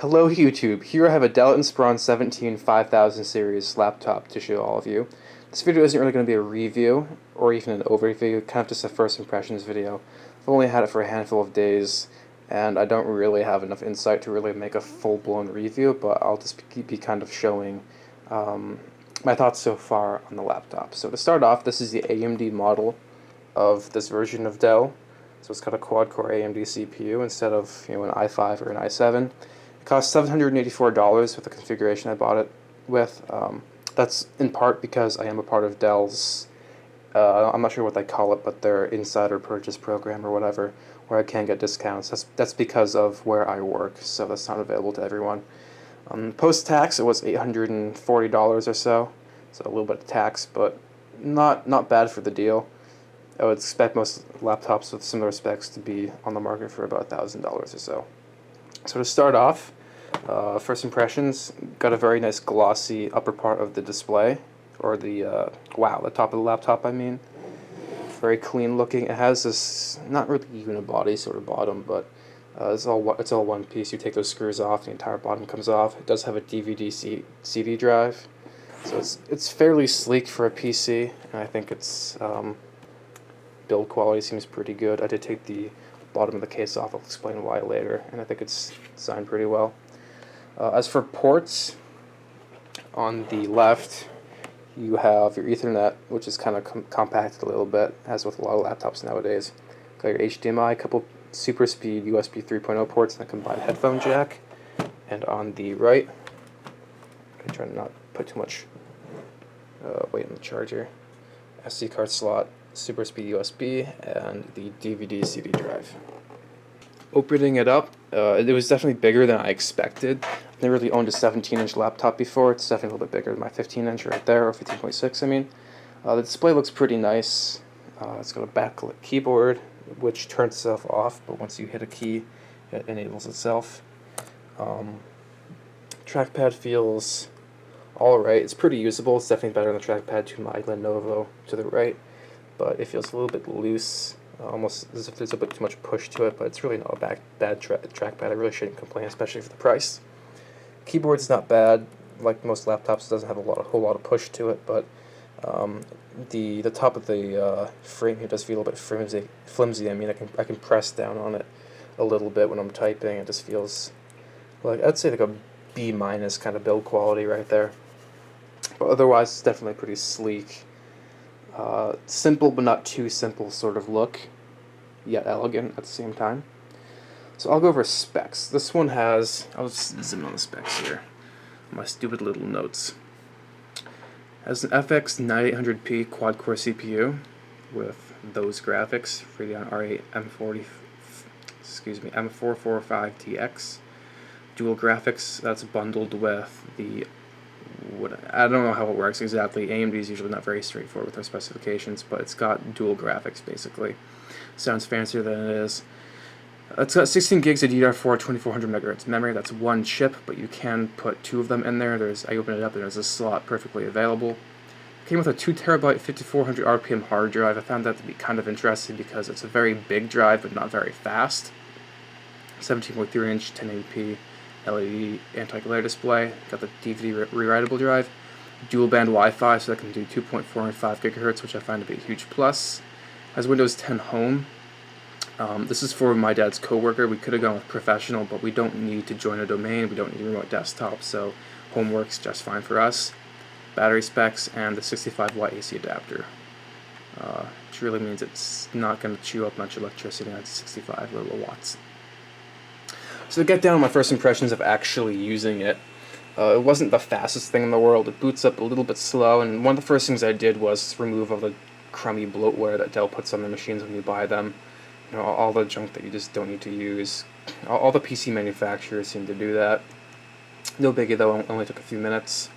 Hello YouTube, here I have a Dell Inspiron 17 5000 series laptop to show all of you. This video isn't really going to be a review, or even an overview, kind of just a first impressions video. I've only had it for a handful of days, and I don't really have enough insight to really make a full-blown review, but I'll just be kind of showing my thoughts so far on the laptop. So to start off, this is the AMD model of this version of Dell. So it's got a quad-core AMD CPU instead of an i5 or an i7. It cost $784 with the configuration I bought it with. That's in part because I am a part of Dell's, I'm not sure what they call it, but their insider purchase program or whatever, where I can get discounts. That's because of where I work, so that's not available to everyone. Post-tax, it was $840 or so, so a little bit of tax, but not bad for the deal. I would expect most laptops with similar specs to be on the market for about $1,000 or so. So to start off, first impressions, got a very nice glossy upper part of the display, or the top of the laptop I mean. Very clean looking. It has this, not really unibody sort of bottom, but it's all one piece. You take those screws off, the entire bottom comes off. It does have a DVD CD drive, so it's fairly sleek for a PC, and I think it's build quality seems pretty good. I did take the bottom of the case off. I'll explain why later, and I think it's designed pretty well. As for ports, on the left you have your Ethernet, which is kind of compacted a little bit, as with a lot of laptops nowadays. Got your HDMI, a couple super speed USB 3.0 ports, and a combined headphone jack. And on the right, I'm trying to not put too much weight on the charger, SD card slot, super speed USB, and the DVD CD drive. Opening it up, it was definitely bigger than I expected. I've never really owned a 17-inch laptop before. It's definitely a little bit bigger than my 15-inch right there, or 15.6 I mean. The display looks pretty nice. It's got a backlit keyboard, which turns itself off, but once you hit a key, it enables itself. Trackpad feels alright. It's pretty usable. It's definitely better than the trackpad to my Lenovo to the right, but it feels a little bit loose, almost as if there's a bit too much push to it, but it's really not a bad trackpad. I really shouldn't complain, especially for the price. Keyboard's not bad. Like most laptops, it doesn't have a whole lot of push to it, but the top of the frame here does feel a little bit flimsy. I mean, I can press down on it a little bit when I'm typing. It just feels like, I'd say like a B- kind of build quality right there. But otherwise, it's definitely pretty sleek. Simple but not too simple sort of look, yet elegant at the same time. So I'll go over specs. This one has, I'll just zoom in on the specs here, my stupid little notes. Has an FX-9800P quad-core CPU with those graphics, Radeon R8 M445TX. Dual graphics, that's bundled with the, I don't know how it works exactly. AMD is usually not very straightforward with their specifications, but it's got dual graphics basically. Sounds fancier than it is. It's got 16 gigs of DDR4 2400 MHz memory. That's one chip, but you can put two of them in there. I opened it up and there's a slot perfectly available. Came with a 2TB 5400 RPM hard drive. I found that to be kind of interesting because it's a very big drive but not very fast. 17.3-inch 1080p LED anti-glare display. Got the DVD rewritable drive. Dual band Wi-Fi, so that can do 2.4 and 5 GHz, which I find to be a huge plus. Has Windows 10 Home. This is for my dad's coworker. We could have gone with professional, but we don't need to join a domain. We don't need a remote desktop, so Home works just fine for us. Battery specs and the 65-watt AC adapter, which really means it's not going to chew up much electricity at 65 little watts. So to get down to my first impressions of actually using it, it wasn't the fastest thing in the world. It boots up a little bit slow, and one of the first things I did was remove all the crummy bloatware that Dell puts on their machines when you buy them. All the junk that you just don't need to use. All the PC manufacturers seem to do that. No biggie though, only took a few minutes.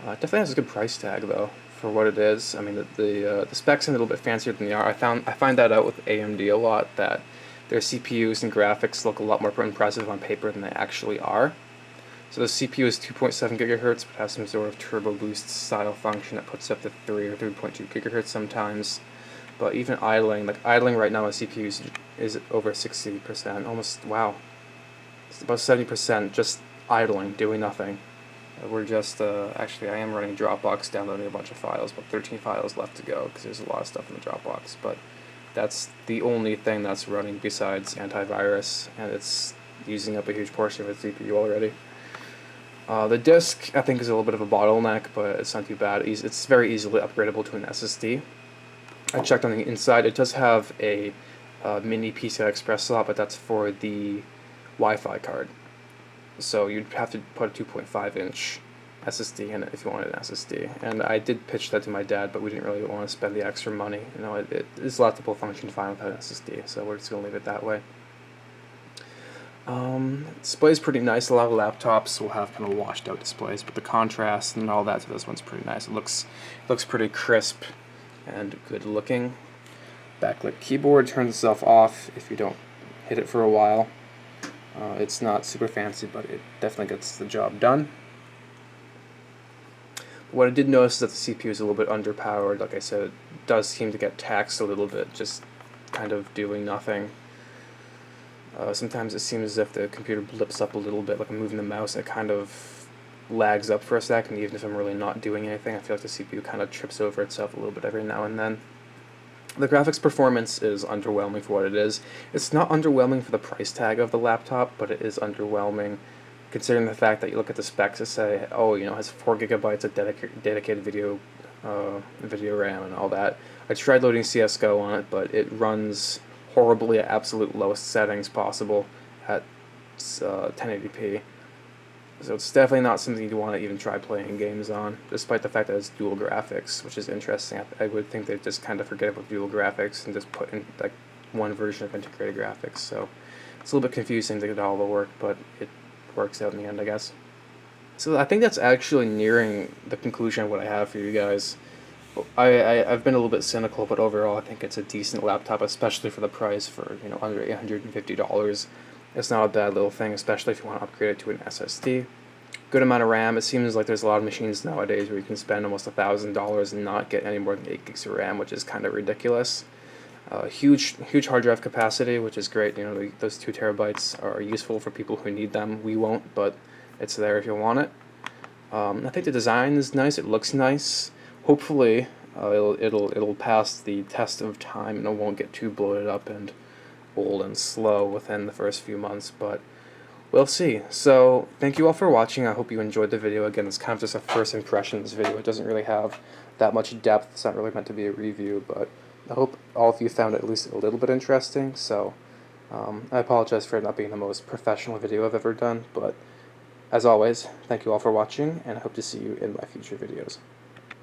Definitely has a good price tag though, for what it is. I mean, the specs are a little bit fancier than they are. I find that out with AMD a lot, that their CPUs and graphics look a lot more impressive on paper than they actually are. So the CPU is 2.7 GHz, but has some sort of turbo boost style function that puts up to 3 or 3.2 GHz sometimes. But even idling right now, my CPU is over 60%. Almost, wow. It's about 70% just idling, doing nothing. We're just, actually I am running Dropbox, downloading a bunch of files, but 13 files left to go, because there's a lot of stuff in the Dropbox, but that's the only thing that's running besides antivirus, and it's using up a huge portion of its CPU already. The disk, I think, is a little bit of a bottleneck, but it's not too bad. It's very easily upgradable to an SSD. I checked on the inside, it does have a mini PCI Express slot, but that's for the Wi-Fi card. So you'd have to put a 2.5-inch SSD in it if you wanted an SSD. And I did pitch that to my dad, but we didn't really want to spend the extra money. You know, it's a lot to function fine without an SSD, so we're just going to leave it that way. Display is pretty nice. A lot of laptops will have kind of washed out displays, but the contrast and all that to this one's pretty nice. It looks pretty crisp and good looking. Backlit keyboard turns itself off if you don't hit it for a while. It's not super fancy, but it definitely gets the job done. What I did notice is that the CPU is a little bit underpowered. Like I said, it does seem to get taxed a little bit, just kind of doing nothing. Sometimes it seems as if the computer blips up a little bit, like I'm moving the mouse, and it kind of lags up for a second, even if I'm really not doing anything. I feel like the CPU kind of trips over itself a little bit every now and then. The graphics performance is underwhelming for what it is. It's not underwhelming for the price tag of the laptop, but it is underwhelming considering the fact that you look at the specs and say, oh, you know, it has 4 gigabytes of dedicated video RAM and all that. I tried loading CSGO on it, but it runs horribly at absolute lowest settings possible at 1080p. So it's definitely not something you want to even try playing games on, despite the fact that it's dual graphics, which is interesting. I would think they'd just kind of forget about dual graphics and just put in like one version of integrated graphics. So it's a little bit confusing to get all the work, but it works out in the end, I guess. So I think that's actually nearing the conclusion of what I have for you guys. I've been a little bit cynical, but overall I think it's a decent laptop, especially for the price, for, you know, under $850. It's not a bad little thing, especially if you want to upgrade it to an SSD. Good amount of RAM. It seems like there's a lot of machines nowadays where you can spend almost $1,000 and not get any more than 8 gigs of RAM, which is kind of ridiculous. Huge hard drive capacity, which is great. You know, those 2 terabytes are useful for people who need them. We won't, but it's there if you want it. I think the design is nice. It looks nice. Hopefully, it'll pass the test of time and it won't get too bloated up and old and slow within the first few months, but we'll see. So thank you all for watching. I hope you enjoyed the video. Again, it's kind of just a first impressions video. It doesn't really have that much depth. It's not really meant to be a review, but I hope all of you found it at least a little bit interesting. So I apologize for it not being the most professional video I've ever done, but as always, thank you all for watching, and I hope to see you in my future videos.